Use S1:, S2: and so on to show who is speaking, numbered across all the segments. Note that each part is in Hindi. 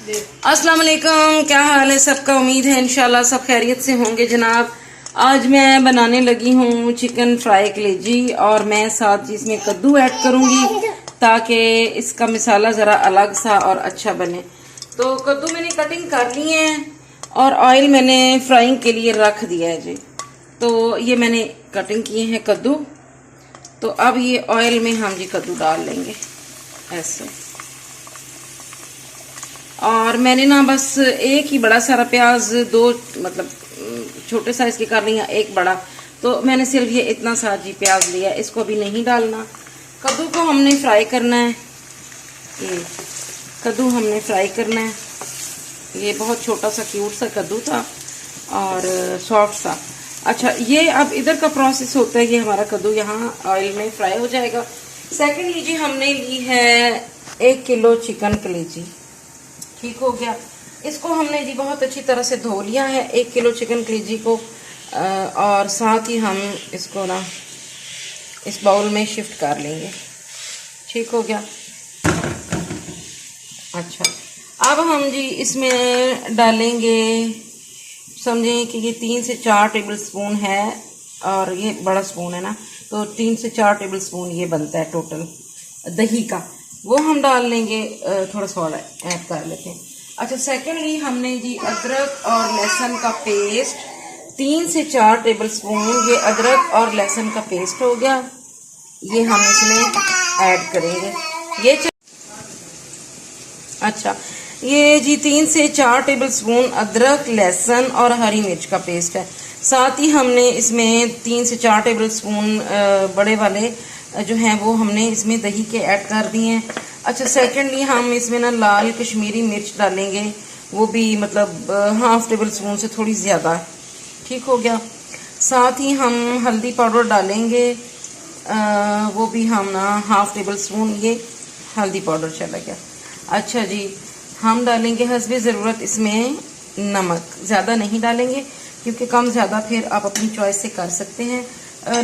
S1: अस्सलाम वालेकुम, क्या हाल है सबका। उम्मीद है इंशाल्लाह सब खैरियत से होंगे जनाब। आज मैं बनाने लगी हूँ चिकन फ्राई कलेजी और मैं साथ इसमें कद्दू ऐड करूँगी ताकि इसका मसाला ज़रा अलग सा और अच्छा बने। तो कद्दू मैंने कटिंग कर ली है और ऑयल मैंने फ्राइंग के लिए रख दिया है जी। तो ये मैंने कटिंग किए हैं कद्दू। तो अब ये ऑयल में हम जी कद्दू डाल लेंगे ऐसे। और मैंने ना बस एक ही बड़ा सारा प्याज, दो मतलब छोटे साइज की कर लिया, एक बड़ा। तो मैंने सिर्फ ये इतना सा जी प्याज लिया, इसको अभी नहीं डालना। कद्दू को हमने फ्राई करना है। ये कद्दू हमने फ्राई करना है। ये बहुत छोटा सा क्यूट सा कद्दू था और सॉफ्ट सा। अच्छा, ये अब इधर का प्रोसेस होता है। ये हमारा कद्दू यहाँ ऑयल में फ्राई हो जाएगा। सेकेंडली जी हमने ली है 1 किलो चिकन कलेजी। ठीक हो गया। इसको हमने जी बहुत अच्छी तरह से धो लिया है 1 किलो चिकन कलेजी को। और साथ ही हम इसको ना इस बाउल में शिफ्ट कर लेंगे। ठीक हो गया। अच्छा, अब हम जी इसमें डालेंगे, समझें कि ये 3 से 4 टेबल स्पून है और ये बड़ा स्पून है ना, तो 3 से 4 टेबल स्पून ये बनता है टोटल दही का। वो हम डाल लेंगे, थोड़ा सा और ऐड कर लेते हैं। अच्छा, सेकेंडली हमने जी अदरक और लहसुन का पेस्ट 3 से 4 टेबल स्पून, ये अदरक और लहसुन का पेस्ट हो गया। ये हम इसमें ऐड करेंगे। अच्छा, ये जी 3 से 4 टेबल स्पून अदरक, लहसुन और हरी मिर्च का पेस्ट है। साथ ही हमने इसमें 3 से 4 टेबल स्पून बड़े वाले जो हैं वो हमने इसमें दही के ऐड कर दिए हैं। अच्छा, सेकेंडली हम इसमें ना लाल कश्मीरी मिर्च डालेंगे, वो भी मतलब हाफ टेबल स्पून से थोड़ी ज़्यादा। ठीक हो गया। साथ ही हम हल्दी पाउडर डालेंगे, वो भी हम ना हाफ टेबल स्पून, ये हल्दी पाउडर चला गया। अच्छा जी, हम डालेंगे हस्बे ज़रूरत इसमें नमक। ज़्यादा नहीं डालेंगे क्योंकि कम ज़्यादा फिर आप अपनी चॉइस से कर सकते हैं।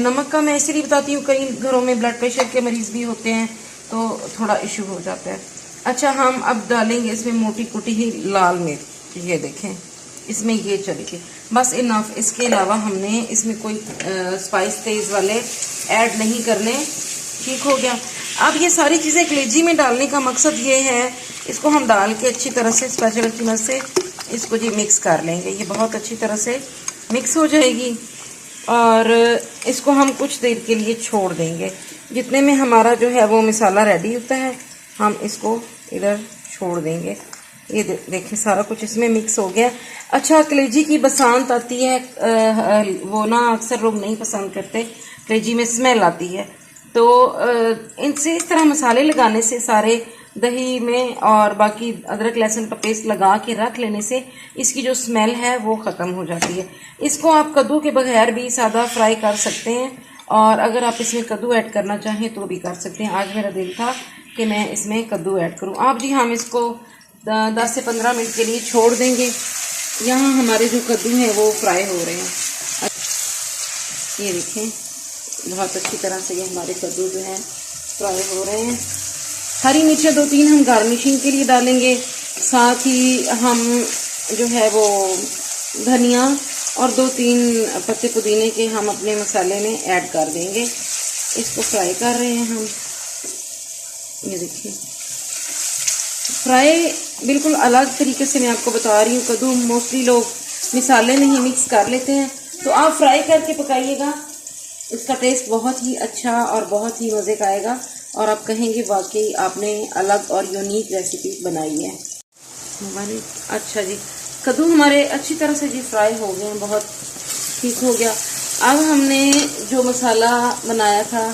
S1: नमक का मैं इसलिए बताती हूँ, कई घरों में ब्लड प्रेशर के मरीज़ भी होते हैं तो थोड़ा इशू हो जाता है। अच्छा, हम अब डालेंगे इसमें मोटी कुटी ही लाल मिर्च। ये देखें, इसमें ये चलेगी बस इनफ। इसके अलावा हमने इसमें कोई स्पाइस तेज़ वाले ऐड नहीं करने। ठीक हो गया। अब ये सारी चीज़ें कलेजी में डालने का मकसद ये है, इसको हम डाल के अच्छी तरह से स्पैचुला की मदद से इसको जी मिक्स कर लेंगे। ये बहुत अच्छी तरह से मिक्स हो जाएगी और इसको हम कुछ देर के लिए छोड़ देंगे। जितने में हमारा जो है वो मसाला रेडी होता है, हम इसको इधर छोड़ देंगे। ये देखें, सारा कुछ इसमें मिक्स हो गया। अच्छा, कलेजी की बसांत आती है, वो ना अक्सर लोग नहीं पसंद करते, कलेजी में स्मेल आती है। तो इनसे इस तरह मसाले लगाने से, सारे दही में और बाकी अदरक लहसुन का पेस्ट लगा के रख लेने से इसकी जो स्मेल है वो ख़त्म हो जाती है। इसको आप कद्दू के बगैर भी सादा फ्राई कर सकते हैं और अगर आप इसमें कद्दू ऐड करना चाहें तो भी कर सकते हैं। आज मेरा दिल था कि मैं इसमें कद्दू ऐड करूं। आप जी हम इसको 10 से 15 मिनट के लिए छोड़ देंगे। यहाँ हमारे जो कद्दू हैं वो फ्राई हो रहे हैं। ये देखें, बहुत अच्छी तरह से ये हमारे कद्दू जो हैं फ्राई हो रहे हैं। हरी मिर्चें 2-3 हम गार्निशिंग के लिए डालेंगे। साथ ही हम जो है वो धनिया और 2-3 पत्ते पुदीने के हम अपने मसाले में ऐड कर देंगे। इसको फ्राई कर रहे हैं हम। ये देखिए, फ्राई बिल्कुल अलग तरीके से मैं आपको बता रही हूँ। कद्दू मोस्टली लोग मसाले में ही मिक्स कर लेते हैं, तो आप फ्राई करके पकाइएगा। इसका टेस्ट बहुत ही अच्छा और बहुत ही मज़े का आएगा और आप कहेंगे वाकई आपने अलग और यूनिक रेसिपी बनाई है। अच्छा जी, कद्दू हमारे अच्छी तरह से जी फ्राई हो गए हैं, बहुत ठीक हो गया। अब हमने जो मसाला बनाया था,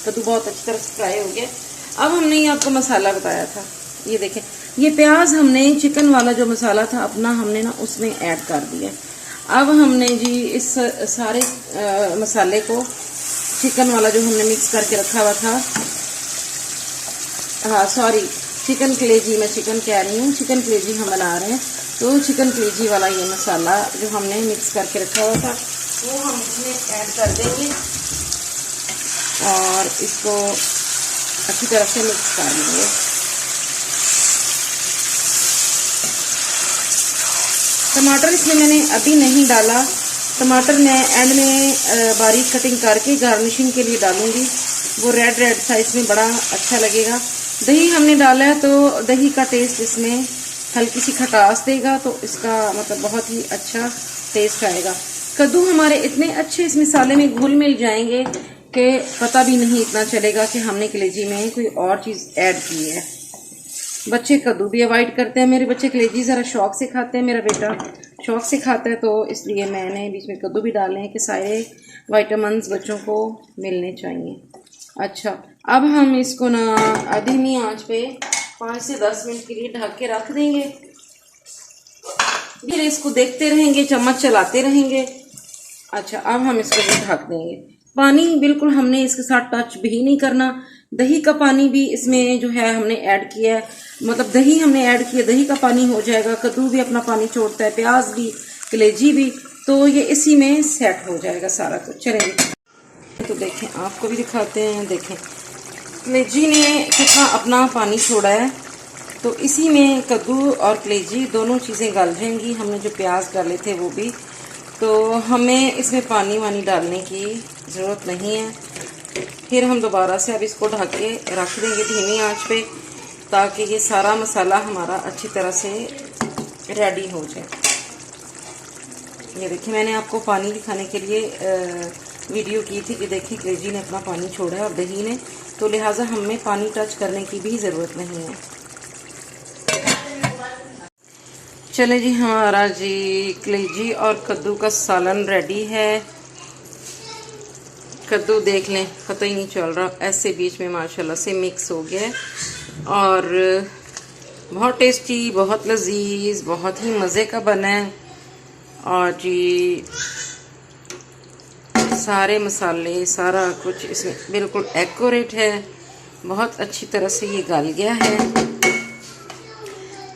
S1: कद्दू बहुत अच्छी तरह से फ्राई हो गया। अब हमने ये आपको मसाला बताया था, ये देखें, ये प्याज हमने चिकन वाला जो मसाला था अपना, हमने ना उसमें ऐड कर दिया। अब हमने जी इस सारे मसाले को, चिकन वाला जो हमने मिक्स करके रखा हुआ था, हाँ सॉरी, चिकन कलेजी, मैं चिकन कह रही हूँ, चिकन कलेजी हम बना रहे हैं, तो चिकन कलेजी वाला ये मसाला जो हमने मिक्स करके रखा हुआ था वो हम इसमें ऐड कर देंगे और इसको अच्छी तरह से मिक्स कर लेंगे। टमाटर इसमें मैंने अभी नहीं डाला, टमाटर मैं एंड में बारीक कटिंग करके गार्निशिंग के लिए डालूंगी, वो रेड रेड सा इसमें बड़ा अच्छा लगेगा। दही हमने डाला है तो दही का टेस्ट इसमें हल्की सी खटास देगा, तो इसका मतलब बहुत ही अच्छा टेस्ट आएगा। कद्दू हमारे इतने अच्छे इस मसाले में घुल मिल जाएंगे कि पता भी नहीं इतना चलेगा कि हमने कलेजी में कोई और चीज़ ऐड की है। बच्चे कद्दू भी अवॉइड करते हैं, मेरे बच्चे कलेजी ज़रा शौक से खाते हैं, मेरा बेटा शौक से खाता है, तो इसलिए मैंने बीच में कद्दू भी डाले हैं कि सारे विटामिन्स बच्चों को मिलने चाहिए। अच्छा, अब हम इसको ना धीमी आंच पे 5 से 10 मिनट के लिए ढक के रख देंगे। फिर इसको देखते रहेंगे, चम्मच चलाते रहेंगे। अच्छा, अब हम इसको भी ढक देंगे। पानी बिल्कुल हमने इसके साथ टच भी नहीं करना। दही का पानी भी इसमें जो है हमने ऐड किया है, मतलब दही हमने ऐड किया, दही का पानी हो जाएगा। कद्दू भी अपना पानी छोड़ता है, प्याज भी, कलेजी भी, तो ये इसी में सेट हो जाएगा सारा कुछ। चलेंगे तो देखें, आपको भी दिखाते हैं। देखें कलेजी ने कितना अपना पानी छोड़ा है, तो इसी में कद्दू और कलेजी दोनों चीज़ें गल जाएंगी। हमने जो प्याज डाले थे वो भी, तो हमें इसमें पानी वानी डालने की ज़रूरत नहीं है। फिर हम दोबारा से अब इसको ढक के रख देंगे धीमी आंच पे, ताकि ये सारा मसाला हमारा अच्छी तरह से रेडी हो जाए। ये देखिए, मैंने आपको पानी दिखाने के लिए वीडियो की थी कि देखिए कलेजी ने अपना पानी छोड़ा है और दही ने, तो लिहाजा हमें पानी टच करने की भी ज़रूरत नहीं है। चले जी, हमारा जी कलेजी और कद्दू का सालन रेडी है। कद्दू देख लें, पता ही नहीं चल रहा, ऐसे बीच में माशाल्लाह से मिक्स हो गया है और बहुत टेस्टी, बहुत लजीज, बहुत ही मज़े का बना है। और जी सारे मसाले, सारा कुछ इसमें बिल्कुल एक्यूरेट है, बहुत अच्छी तरह से ये गल गया है।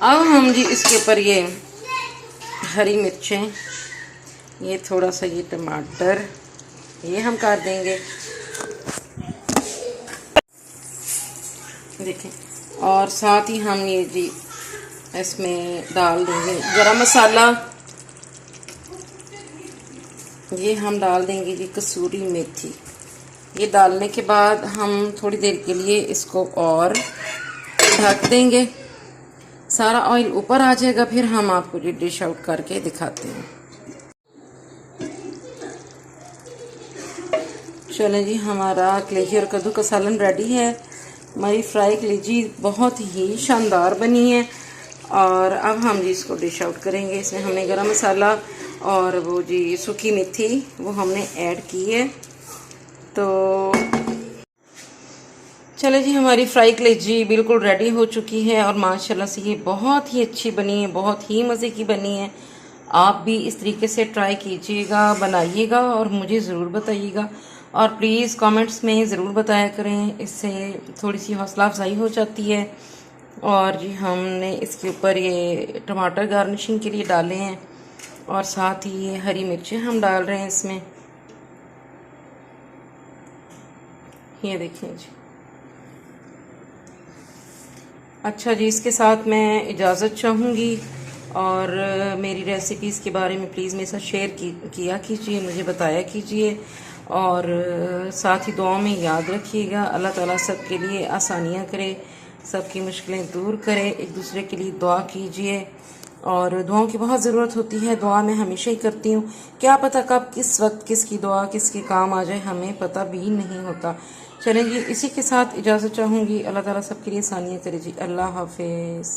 S1: अब हम जी इसके ऊपर ये हरी मिर्चें, ये थोड़ा सा ये टमाटर, ये हम कर देंगे। देखें, और साथ ही हम ये जी इसमें डाल देंगे गरम मसाला, ये हम डाल देंगे जी कसूरी मेथी। ये डालने के बाद हम थोड़ी देर के लिए इसको और ढक देंगे, सारा ऑयल ऊपर आ जाएगा। फिर हम आपको जी डिश आउट करके दिखाते हैं। चलें जी, हमारा कलेजी और कद्दू का सालन रेडी है। हमारी फ्राई कलेजी बहुत ही शानदार बनी है। और अब हम जी इसको डिश आउट करेंगे। इसमें हमने गरम मसाला और वो जी सूखी मेथी वो हमने ऐड की है। तो चले जी, हमारी फ्राई कलेजी बिल्कुल रेडी हो चुकी है और माशाल्लाह से ये बहुत ही अच्छी बनी है, बहुत ही मज़े की बनी है। आप भी इस तरीके से ट्राई कीजिएगा, बनाइएगा और मुझे ज़रूर बताइएगा। और प्लीज़ कमेंट्स में ज़रूर बताया करें, इससे थोड़ी सी हौसला अफजाई हो जाती है। और जी हमने इसके ऊपर ये टमाटर गार्निशिंग के लिए डाले हैं और साथ ही ये हरी मिर्चें हम डाल रहे हैं इसमें। ये देखिए जी। अच्छा जी, इसके साथ मैं इजाज़त चाहूँगी और मेरी रेसिपीज़ के बारे में प्लीज़ मेरे साथ शेयर किया कीजिए, मुझे बताया कीजिए और साथ ही दुआ में याद रखिएगा। अल्लाह ताला सबके लिए आसानियाँ करे, सबकी मुश्किलें दूर करे। एक दूसरे के लिए दुआ कीजिए और दुआओं की बहुत ज़रूरत होती है। दुआ मैं हमेशा ही करती हूँ, क्या पता कब किस वक्त किसकी दुआ किसके काम आ जाए, हमें पता भी नहीं होता। चलें जी, इसी के साथ इजाज़त चाहूँगी। अल्लाह ताला सबके लिए आसानियाँ करे जी। अल्लाह हाफिज़।